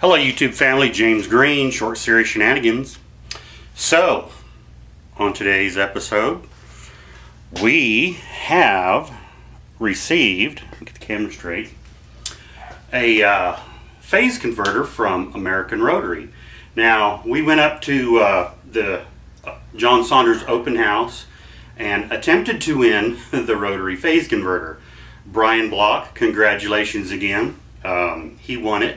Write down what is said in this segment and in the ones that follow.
Hello YouTube family, James Green, Short Series Shenanigans. So, on today's episode, we have received, get the camera straight, a phase converter from American Rotary. Now, we went up to the John Saunders open house and attempted to win the Rotary phase converter. Brian Block, congratulations again. He won it.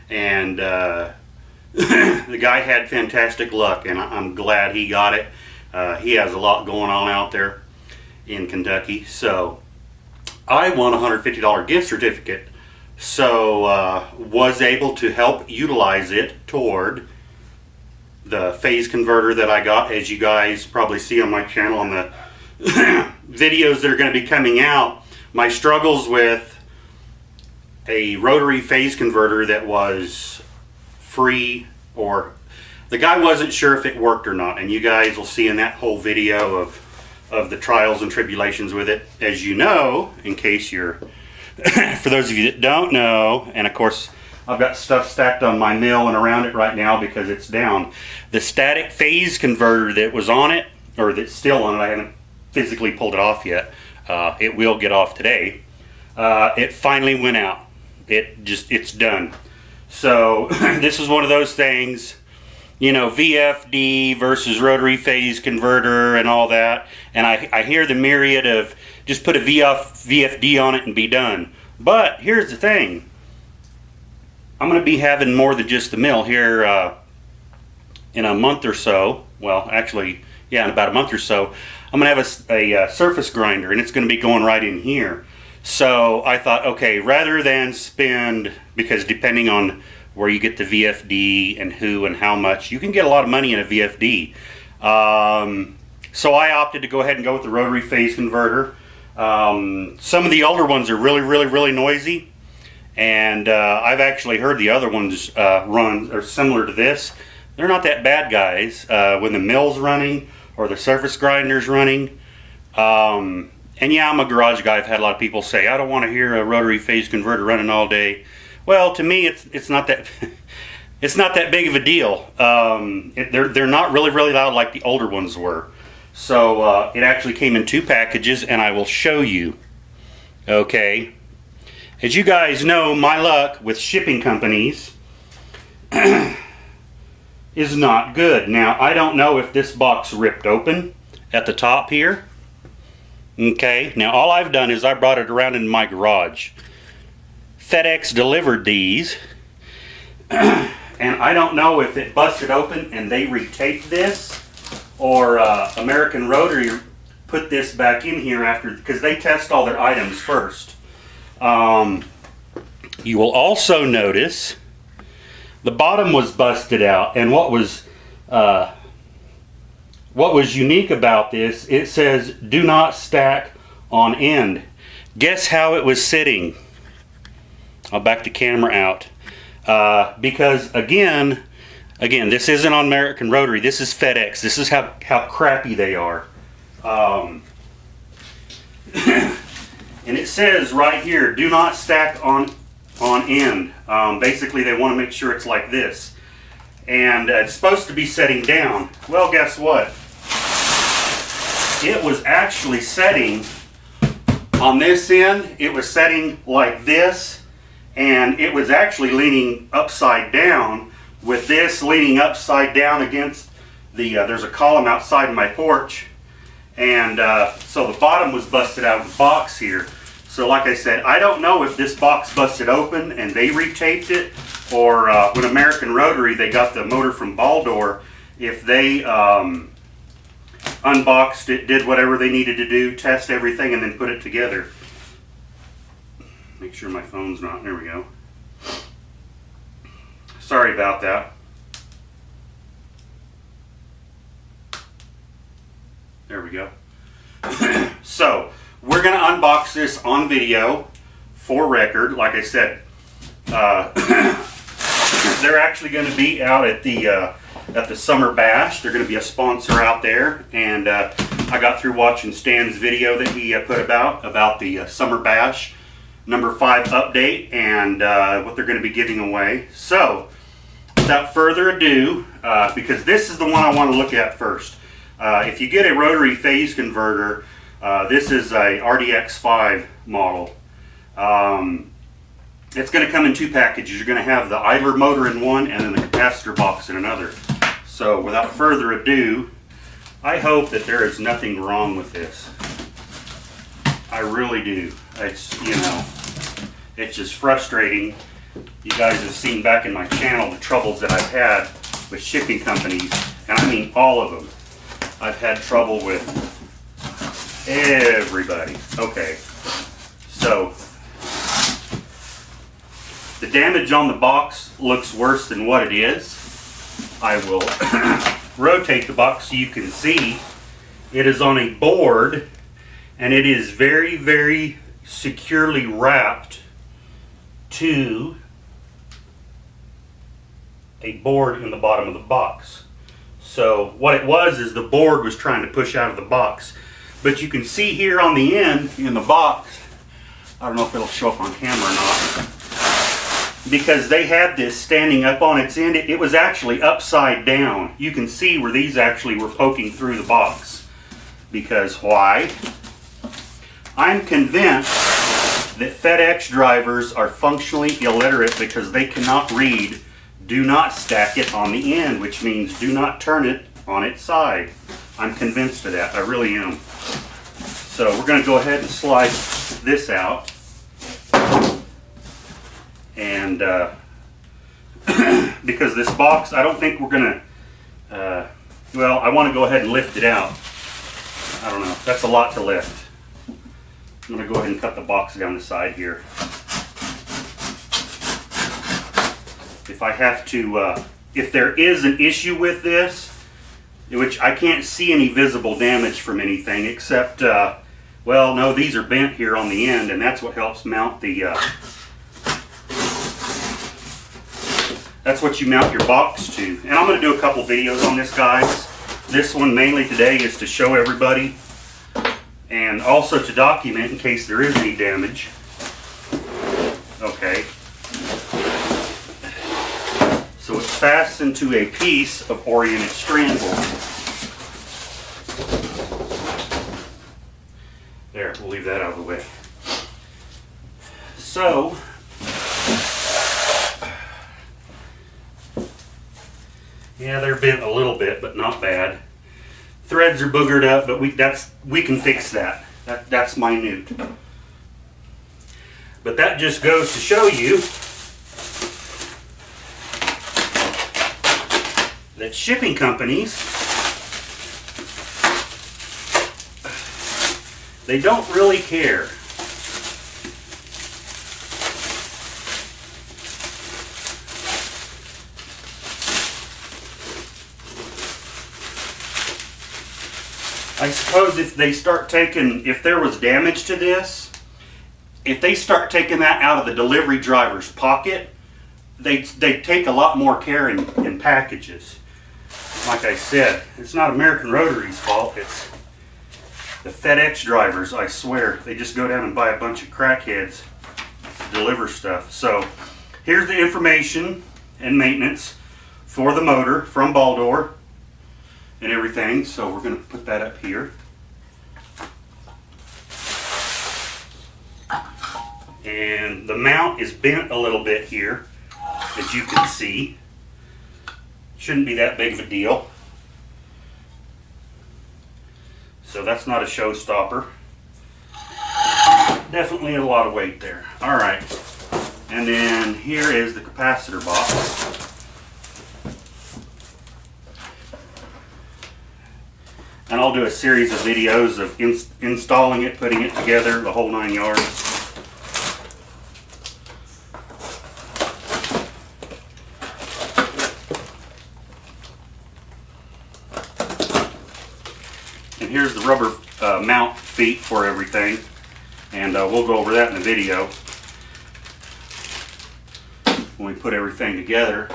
And the guy had fantastic luck, and I'm glad he got it. He has a lot going on out there in Kentucky. So I won a $150 gift certificate, so was able to help utilize it toward the phase converter that I got. As you guys probably see on my channel on the videos that are going to be coming out, my struggles with a rotary phase converter that was free, or the guy wasn't sure if it worked or not, and you guys will see in that whole video of the trials and tribulations with it. As you know, in case you're for those of you that don't know, and of course I've got stuff stacked on my mill and around it right now because it's down, the static phase converter that was on it, or that's still on it, I haven't physically pulled it off yet, it will get off today, it finally went out. It's done. So this is one of those things, you know, VFD versus rotary phase converter and all that, and I hear the myriad of just put a VFD on it and be done. But here's the thing, I'm going to be having more than just the mill here in a month or so. Well, actually, yeah, in about a month or so, I'm going to have a surface grinder, and it's going to be going right in here. So I thought, okay, rather than spend, because depending on where you get the VFD and who and how much, you can get a lot of money in a VFD. So I opted to go ahead and go with the rotary phase converter. Some of the older ones are really noisy, and I've actually heard the other ones run are similar to this. They're not that bad, guys, when the mill's running or the surface grinder's running. And yeah, I'm a garage guy. I've had a lot of people say, I don't want to hear a rotary phase converter running all day. Well, to me, it's not that it's not that big of a deal. They're not really loud like the older ones were. So it actually came in 2 packages, and I will show you. Okay, as you guys know, my luck with shipping companies is not good. Now, I don't know if this box ripped open at the top here. Okay, now all I've done is I brought it around in my garage. FedEx delivered these, and I don't know if it busted open and they retaped this, or American Rotary put this back in here after, because they test all their items first. You will also notice the bottom was busted out, and what was unique about this, it says do not stack on end. Guess how it was sitting? I'll back the camera out. Because again, this isn't on American Rotary, this is FedEx. This is how crappy they are. And it says right here, do not stack on end. Basically they want to make sure it's like this. And it's supposed to be setting down. Well, guess what? It was actually setting on this end. It was setting like this, and it was actually leaning upside down, with this leaning upside down against the there's a column outside my porch, and so the bottom was busted out of the box here. So like I said, I don't know if this box busted open and they retaped it, or when American Rotary, they got the motor from Baldor, if they unboxed it, did whatever they needed to do, test everything, and then put it together. Make sure my phone's not, there we go. Sorry about that. There we go. So, we're going to unbox this on video for record. Like I said, they're actually going to be out at the Summer Bash. They're going to be a sponsor out there, and I got through watching Stan's video that he put about the Summer Bash number 5 update and what they're going to be giving away. So without further ado, because this is the one I want to look at first. If you get a rotary phase converter, this is a ADX Phave model. It's going to come in two packages. You're going to have the idler motor in one and then the capacitor box in another. So without further ado, I hope that there is nothing wrong with this. I really do. It's, it's just frustrating. You guys have seen back in my channel the troubles that I've had with shipping companies, and I mean all of them. I've had trouble with everybody. Okay, so the damage on the box looks worse than what it is. I will rotate the box so you can see. It is on a board, and it is very, very securely wrapped to a board in the bottom of the box. So what it was is the board was trying to push out of the box. But you can see here on the end in the box, I don't know if it'll show up on camera or not, because they had this standing up on its end. It was actually upside down. You can see where these actually were poking through the box. Because why? I'm convinced that FedEx drivers are functionally illiterate because they cannot read "do not stack it on the end," which means do not turn it on its side. I'm convinced of that. I really am. So we're going to go ahead and slide this out. And because this box, I don't think we're going to, well, I want to go ahead and lift it out. I don't know. That's a lot to lift. I'm going to go ahead and cut the box down the side here. If I have to, if there is an issue with this, which I can't see any visible damage from anything except, well, no, these are bent here on the end, and that's what helps mount the, that's what you mount your box to. And I'm going to do a couple videos on this, guys. This one mainly today is to show everybody and also to document in case there is any damage. Okay. So it's fastened to a piece of oriented strand board. There, we'll leave that out of the way. So, yeah, they're bent a little bit, but not bad. Threads are boogered up, but we can fix that. That's minute. But that just goes to show you that shipping companies, they don't really care. I suppose if they start taking, if there was damage to this, if they start taking that out of the delivery driver's pocket, they'd take a lot more care in packages. Like I said, it's not American Rotary's fault, it's the FedEx drivers, I swear. They just go down and buy a bunch of crackheads to deliver stuff. So, here's the information and maintenance for the motor from Baldor and everything. So we're going to put that up here. And the mount is bent a little bit here, as you can see. Shouldn't be that big of a deal. So that's not a showstopper. Definitely a lot of weight there. Alright. And then here is the capacitor box. And I'll do a series of videos of installing it, putting it together, the whole 9 yards. And here's the rubber mount feet for everything. And we'll go over that in the video when we put everything together.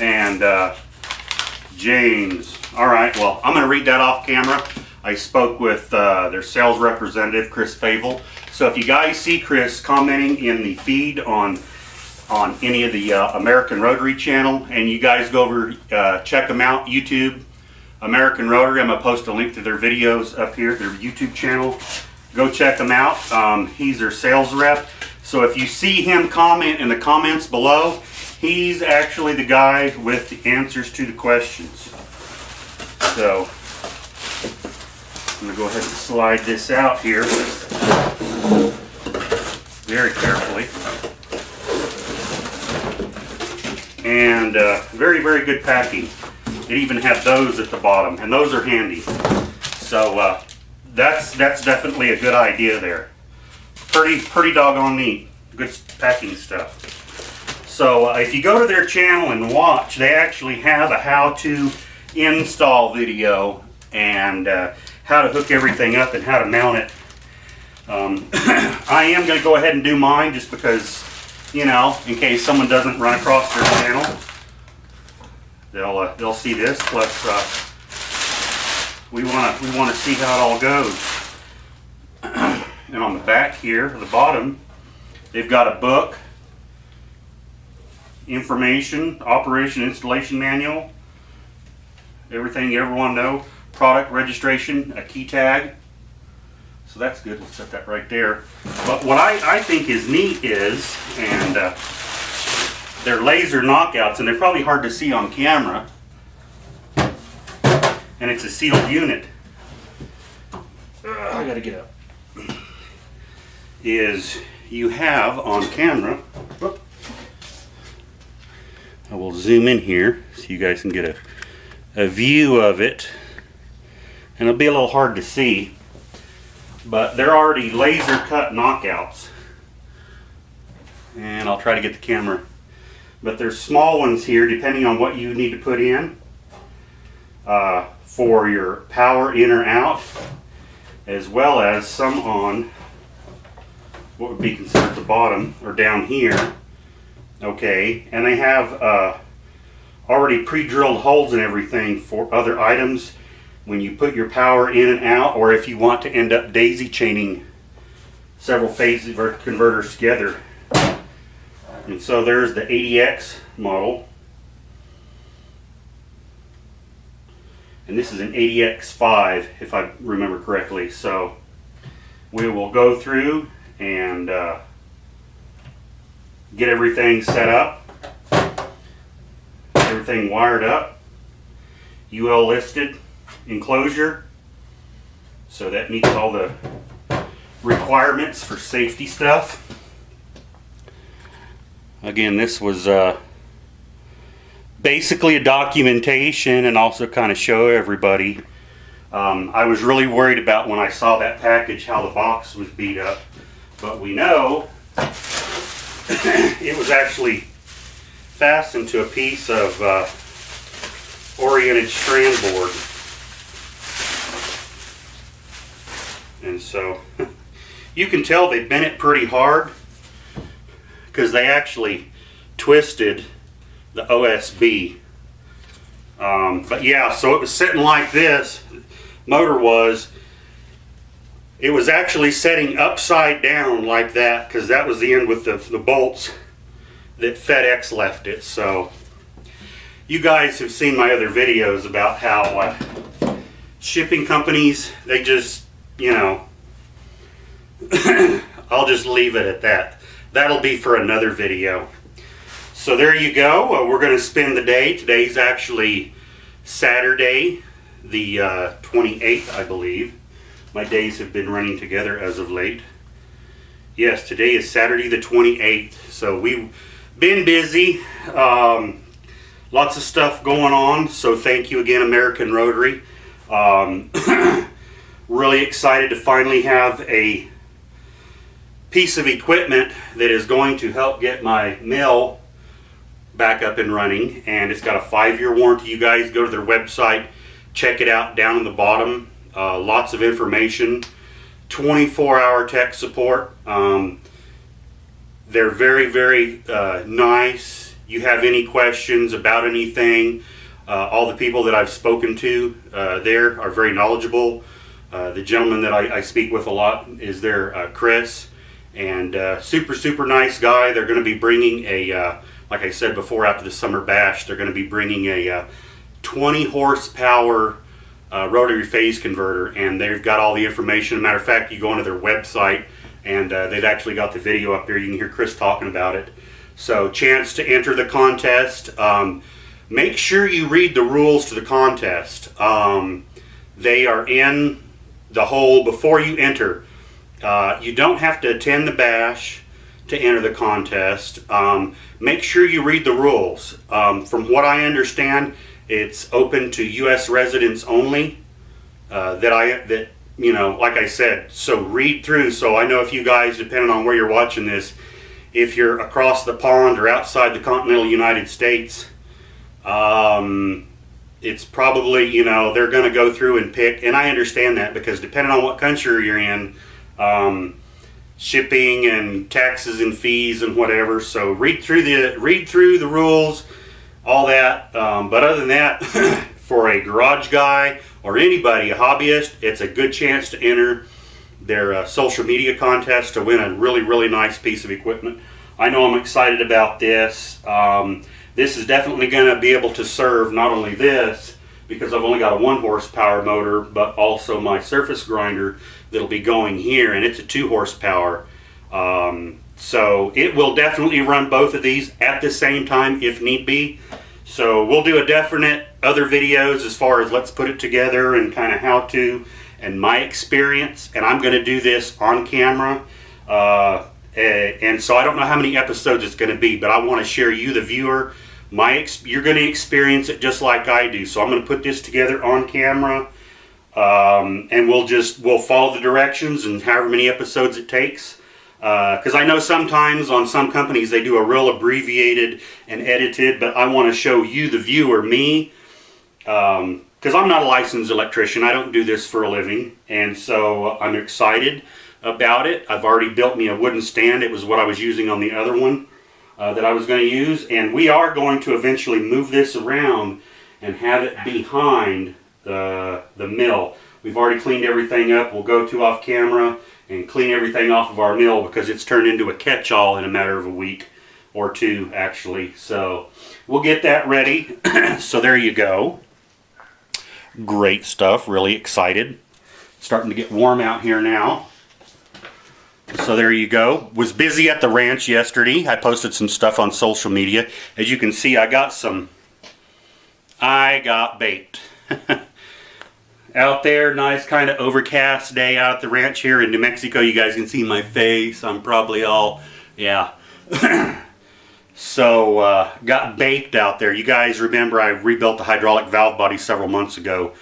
And James. Alright, well, I'm going to read that off camera. I spoke with their sales representative, Phave. So if you guys see Chris commenting in the feed on on any of the American Rotary channel, and you guys go over, check them out, YouTube, American Rotary. I'm going to post a link to their videos up here, their YouTube channel. Go check them out. He's their sales rep. So if you see him comment in the comments below, he's actually the guy with the answers to the questions. So I'm going to go ahead and slide this out here very carefully. And very, very good packing. It even had those at the bottom, and those are handy. So that's definitely a good idea there. Pretty doggone neat. Good packing stuff. So if you go to their channel and watch, they actually have a how-to install video and how to hook everything up and how to mount it. I am going to go ahead and do mine just because, you know, in case someone doesn't run across their channel, they'll see this. Plus, we want to see how it all goes. And on the back here, at the bottom, they've got a book, information, operation, installation manual, everything you ever want to know, product registration, a key tag. So that's good. Let's set that right there. But what I think is neat is, and they're laser knockouts, and they're probably hard to see on camera. And it's a sealed unit. I gotta get up. Is you have on camera. Whoop, I will zoom in here so you guys can get a view of it. And it'll be a little hard to see. But they're already laser cut knockouts. And I'll try to get the camera. But there's small ones here depending on what you need to put in for your power in or out, as well as some on what would be considered the bottom or down here. Okay, and they have already pre-drilled holes and everything for other items when you put your power in and out, or if you want to end up daisy chaining several phase converters together. And so there's the ADX model. And this is an ADX Phave, if I remember correctly. So we will go through and get everything set up, everything wired up, UL listed enclosure, so that meets all the requirements for safety stuff. Again, this was basically a documentation and also kind of show everybody. I was really worried about when I saw that package how the box was beat up, but we know it was actually fastened to a piece of oriented strand board. And so you can tell they bent it pretty hard because they actually twisted the OSB. But yeah, so it was sitting like this. Motor was. It was actually setting upside down like that because that was the end with the bolts that FedEx left it. So you guys have seen my other videos about how shipping companies, they just, you know, I'll just leave it at that. That'll be for another video. So there you go. We're going to spend the day. Today's actually Saturday, the 28th, I believe. My days have been running together as of late. Yes, today is Saturday the 28th. So we've been busy. Lots of stuff going on. So thank you again, American Rotary. Really excited to finally have a piece of equipment that is going to help get my mill back up and running. And it's got a 5-year warranty. You guys go to their website, check it out down in the bottom. Lots of information, 24-hour tech support. They're very, very nice. You have any questions about anything, all the people that I've spoken to there are very knowledgeable. The gentleman that I speak with a lot is there, Chris, And super nice guy. They're going to be bringing a, like I said before, after the summer bash, they're going to be bringing a 20 horsepower rotary phase converter, and they've got all the information. As a matter of fact, you go onto their website, and they've actually got the video up there. You can hear Chris talking about it. So, chance to enter the contest. Make sure you read the rules to the contest. They are in the hole before you enter. You don't have to attend the bash to enter the contest. Make sure you read the rules. From what I understand, it's open to U.S. residents only. That you know, like I said, so read through. So I know if you guys, depending on where you're watching this, if you're across the pond or outside the continental United States, it's probably, you know, they're going to go through and pick, and I understand that because depending on what country you're in, shipping and taxes and fees and whatever. So read through the rules, all that. But other than that, for a garage guy or anybody, a hobbyist, it's a good chance to enter their social media contest to win a really nice piece of equipment. I know I'm excited about this. This is definitely going to be able to serve not only this, because I've only got a 1 horsepower motor, but also my surface grinder that'll be going here, and it's a 2 horsepower. So it will definitely run both of these at the same time if need be. So we'll do a definite other videos as far as let's put it together and kind of how to and my experience, and I'm going to do this on camera. And so I don't know how many episodes it's going to be, but I want to share you, the viewer, you're going to experience it just like I do. So I'm going to put this together on camera, and we'll follow the directions and however many episodes it takes. Because I know sometimes on some companies they do a real abbreviated and edited, but I want to show you, the viewer, me, because I'm not a licensed electrician. I don't do this for a living, and so I'm excited about it. I've already built me a wooden stand. It was what I was using on the other one that I was going to use, and we are going to eventually move this around and have it behind the mill. We've already cleaned everything up. We'll go to off camera and clean everything off of our mill because it's turned into a catch-all in a matter of a week or two, actually. So we'll get that ready. So there you go. Great stuff. Really excited. It's starting to get warm out here now. So there you go. Was busy at the ranch yesterday. I posted some stuff on social media. As you can see, I got baked. Out there, nice kind of overcast day out at the ranch here in New Mexico. You guys can see my face. I'm probably all, yeah. So, got baked out there. You guys remember I rebuilt the hydraulic valve body several months ago.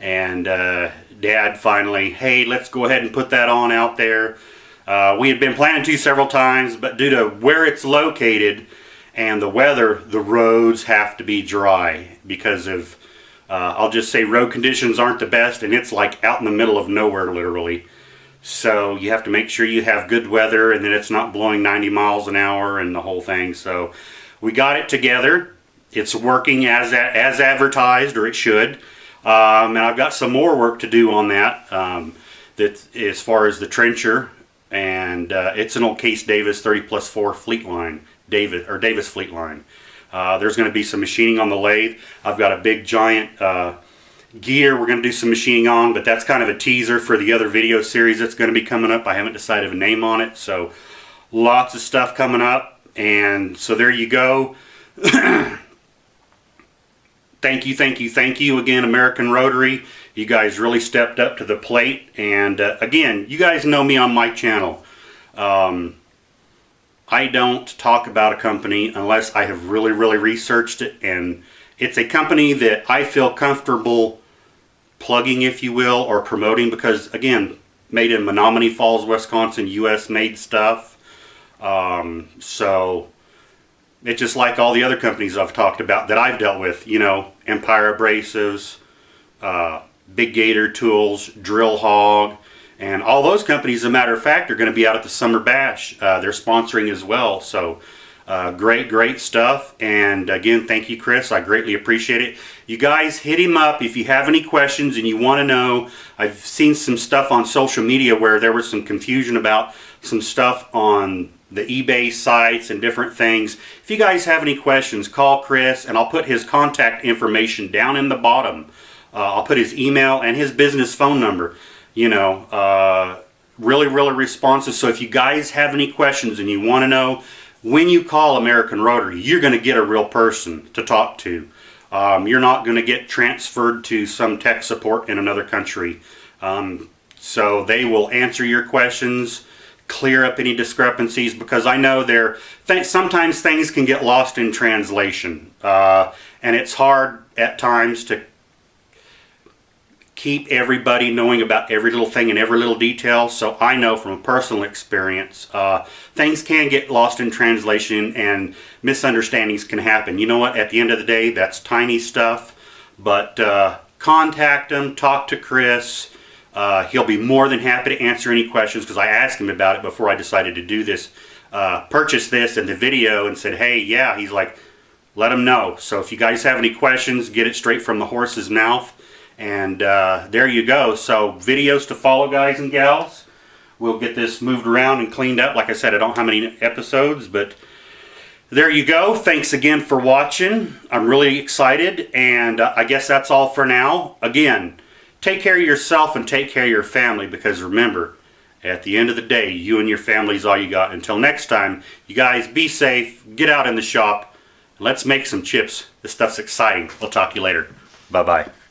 And Dad finally, hey, let's go ahead and put that on out there. We had been planning to several times, but due to where it's located and the weather, the roads have to be dry because of, I'll just say road conditions aren't the best, and it's like out in the middle of nowhere, literally. So you have to make sure you have good weather and that it's not blowing 90 miles an hour and the whole thing. So we got it together. It's working as advertised, or it should. And I've got some more work to do on that. That as far as the trencher, and it's an old Case Davis 30+4 fleet line, Davis fleet line. There's going to be some machining on the lathe. I've got a big giant gear we're going to do some machining on, but that's kind of a teaser for the other video series that's going to be coming up. I haven't decided a name on it, so lots of stuff coming up. And so there you go. Thank you again, American Rotary. You guys really stepped up to the plate. And again, you guys know me on my channel. I don't talk about a company unless I have really researched it, and it's a company that I feel comfortable plugging, if you will, or promoting, because again, made in Menominee Falls, Wisconsin, US made stuff. So it's just like all the other companies I've talked about that I've dealt with, you know, Empire Abrasives, Big Gator Tools, Drill Hog, and all those companies, as a matter of fact, are going to be out at the Summer Bash. They're sponsoring as well. So great stuff. And again, thank you, Chris. I greatly appreciate it. You guys hit him up if you have any questions and you want to know. I've seen some stuff on social media where there was some confusion about some stuff on the eBay sites and different things. If you guys have any questions, call Chris, and I'll put his contact information down in the bottom. I'll put his email and his business phone number. You know, really responsive. So if you guys have any questions and you want to know, when you call American Rotary, you're going to get a real person to talk to. You're not going to get transferred to some tech support in another country. So they will answer your questions, clear up any discrepancies, because I know sometimes things can get lost in translation, and it's hard at times to keep everybody knowing about every little thing and every little detail. So I know from a personal experience, things can get lost in translation and misunderstandings can happen. You know what? At the end of the day, that's tiny stuff, but contact him, talk to Chris. He'll be more than happy to answer any questions, because I asked him about it before I decided to do this, purchase this in the video, and said, hey, yeah, he's like, let him know. So if you guys have any questions, get it straight from the horse's mouth. And there you go. So videos to follow, guys and gals. We'll get this moved around and cleaned up. Like I said, I don't have many episodes, but there you go. Thanks again for watching. I'm really excited, and I guess that's all for now. Again, take care of yourself and take care of your family, because remember, at the end of the day, you and your family is all you got. Until next time, you guys be safe, get out in the shop, let's make some chips. This stuff's exciting. We'll talk to you later. Bye-bye.